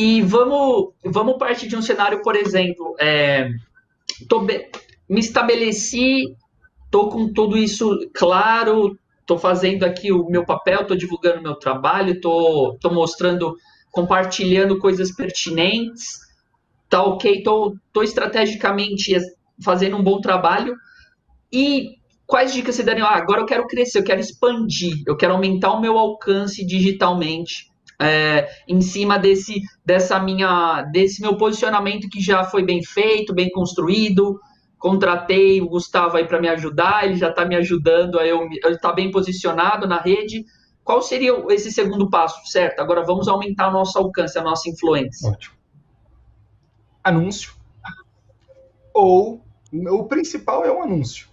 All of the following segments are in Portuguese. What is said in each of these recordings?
E vamos partir de um cenário, por exemplo, me estabeleci, tô com tudo isso claro, tô fazendo aqui o meu papel, tô divulgando o meu trabalho, tô mostrando, compartilhando coisas pertinentes, tá ok, tô estrategicamente fazendo um bom trabalho. E quais dicas você daria? Agora eu quero crescer, eu quero expandir, eu quero aumentar o meu alcance digitalmente, em cima desse meu posicionamento que já foi bem feito, bem construído. Contratei o Gustavo aí para me ajudar, ele já está me ajudando, ele está bem posicionado na rede. Qual seria esse segundo passo, certo? Agora vamos aumentar o nosso alcance, a nossa influência. Ótimo. Anúncio, ou o principal é o anúncio.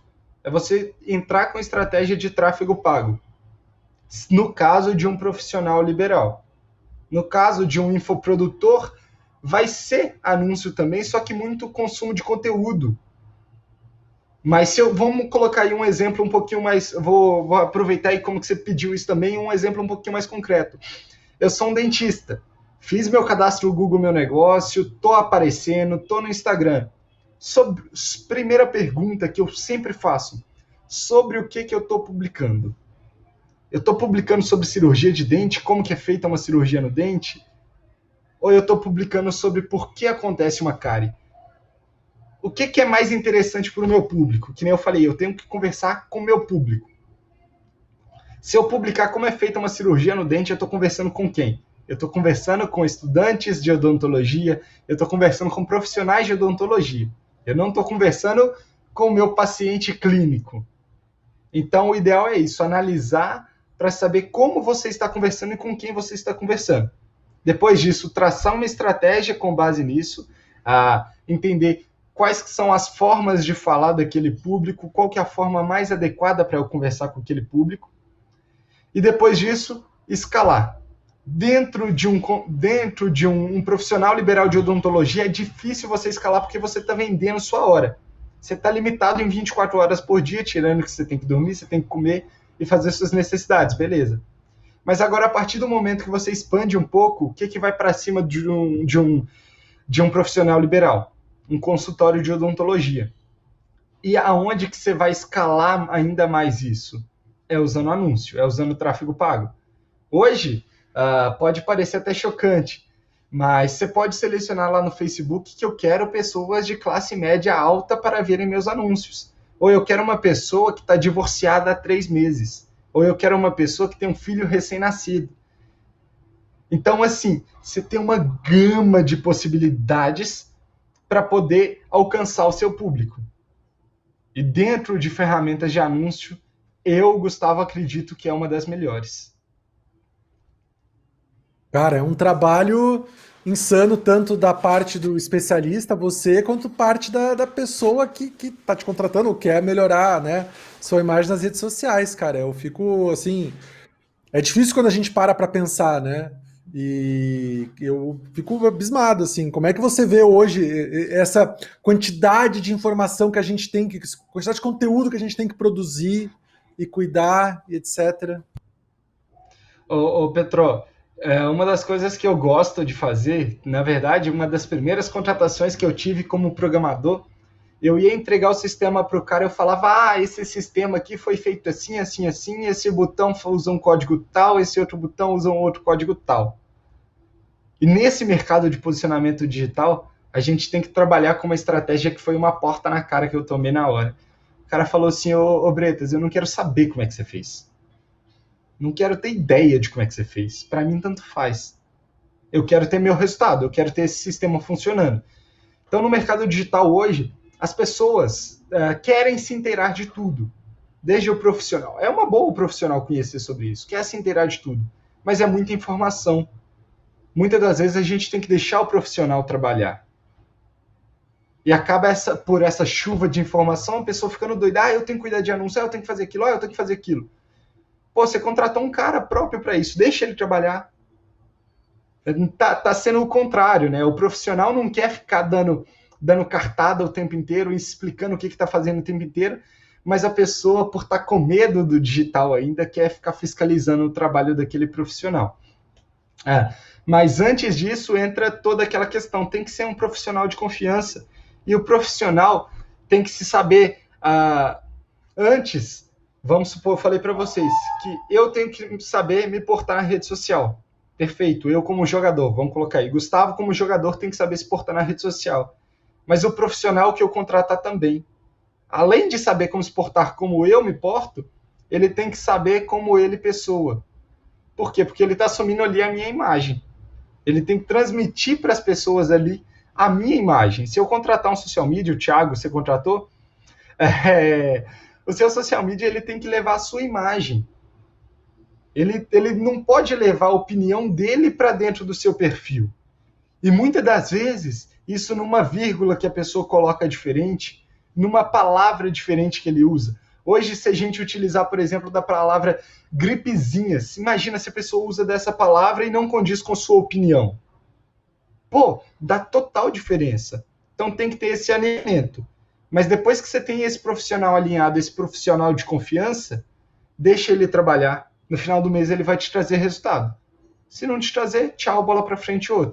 É você entrar com estratégia de tráfego pago. No caso de um profissional liberal. No caso de um infoprodutor, vai ser anúncio também, só que muito consumo de conteúdo. Mas vamos colocar aí um exemplo um pouquinho mais. Vou aproveitar aí como que você pediu isso também, um exemplo um pouquinho mais concreto. Eu sou um dentista. Fiz meu cadastro no Google Meu Negócio, tô aparecendo, tô no Instagram. Primeira pergunta que eu sempre faço: sobre o que eu estou publicando? Eu estou publicando sobre cirurgia de dente, como que é feita uma cirurgia no dente? Ou eu estou publicando sobre por que acontece uma cárie? O que é mais interessante para o meu público? Que nem eu falei, eu tenho que conversar com o meu público. Se eu publicar como é feita uma cirurgia no dente, eu estou conversando com quem? Eu estou conversando com estudantes de odontologia, eu estou conversando com profissionais de odontologia. Eu não estou conversando com o meu paciente clínico. Então, o ideal é isso, analisar para saber como você está conversando e com quem você está conversando. Depois disso, traçar uma estratégia com base nisso, entender quais são as formas de falar daquele público, qual que é a forma mais adequada para eu conversar com aquele público. E depois disso, escalar. Dentro de um profissional liberal de odontologia, é difícil você escalar porque você está vendendo sua hora. Você está limitado em 24 horas por dia, tirando que você tem que dormir, você tem que comer e fazer suas necessidades, beleza. Mas agora, a partir do momento que você expande um pouco, o que vai para cima de um profissional liberal? Um consultório de odontologia. E aonde que você vai escalar ainda mais isso? É usando anúncio, é usando tráfego pago. Hoje, pode parecer até chocante, mas você pode selecionar lá no Facebook que eu quero pessoas de classe média alta para verem meus anúncios. Ou eu quero uma pessoa que está divorciada há 3 meses. Ou eu quero uma pessoa que tem um filho recém-nascido. Então, assim, você tem uma gama de possibilidades para poder alcançar o seu público. E dentro de ferramentas de anúncio, eu, Gustavo, acredito que é uma das melhores. Cara, é um trabalho insano, tanto da parte do especialista, você, quanto parte da pessoa que tá te contratando, ou quer melhorar, né, sua imagem nas redes sociais, cara. Eu fico, assim, é difícil quando a gente para pensar, né? E eu fico abismado, assim, como é que você vê hoje essa quantidade de informação que a gente tem, quantidade de conteúdo que a gente tem que produzir e cuidar, e etc. Ô Petro, uma das coisas que eu gosto de fazer, na verdade, uma das primeiras contratações que eu tive como programador, eu ia entregar o sistema para o cara, eu falava, esse sistema aqui foi feito assim, assim, assim, esse botão usa um código tal, esse outro botão usa um outro código tal. E nesse mercado de posicionamento digital, a gente tem que trabalhar com uma estratégia que foi uma porta na cara que eu tomei na hora. O cara falou assim, ô Bretas, eu não quero saber como é que você fez. Não quero ter ideia de como é que você fez. Para mim, tanto faz. Eu quero ter meu resultado, eu quero ter esse sistema funcionando. Então, no mercado digital hoje, as pessoas querem se inteirar de tudo, desde o profissional. É uma boa o profissional conhecer sobre isso, quer se inteirar de tudo, mas é muita informação. Muitas das vezes a gente tem que deixar o profissional trabalhar. E acaba por essa chuva de informação, a pessoa ficando doida. Eu tenho que cuidar de anúncio, eu tenho que fazer aquilo, eu tenho que fazer aquilo. Pô, você contratou um cara próprio para isso, deixa ele trabalhar. Tá sendo o contrário, né? O profissional não quer ficar dando cartada o tempo inteiro e explicando o que está fazendo o tempo inteiro, mas a pessoa, por estar com medo do digital ainda, quer ficar fiscalizando o trabalho daquele profissional. Mas antes disso entra toda aquela questão, tem que ser um profissional de confiança. E o profissional tem que se saber, antes, vamos supor, eu falei para vocês, que eu tenho que saber me portar na rede social. Perfeito, eu como jogador, vamos colocar aí, Gustavo como jogador tem que saber se portar na rede social. Mas o profissional que eu contratar também, além de saber como se portar como eu me porto, ele tem que saber como ele pessoa. Por quê? Porque ele está assumindo ali a minha imagem. Ele tem que transmitir para as pessoas ali a minha imagem. Se eu contratar um social media, o Thiago, você contratou, o seu social media ele tem que levar a sua imagem. Ele não pode levar a opinião dele para dentro do seu perfil. E muitas das vezes, isso numa vírgula que a pessoa coloca diferente, numa palavra diferente que ele usa. Hoje, se a gente utilizar, por exemplo, da palavra gripezinha, imagina se a pessoa usa dessa palavra e não condiz com sua opinião. Pô, dá total diferença. Então tem que ter esse alinhamento. Mas depois que você tem esse profissional alinhado, esse profissional de confiança, deixa ele trabalhar. No final do mês ele vai te trazer resultado. Se não te trazer, tchau, bola pra frente outro.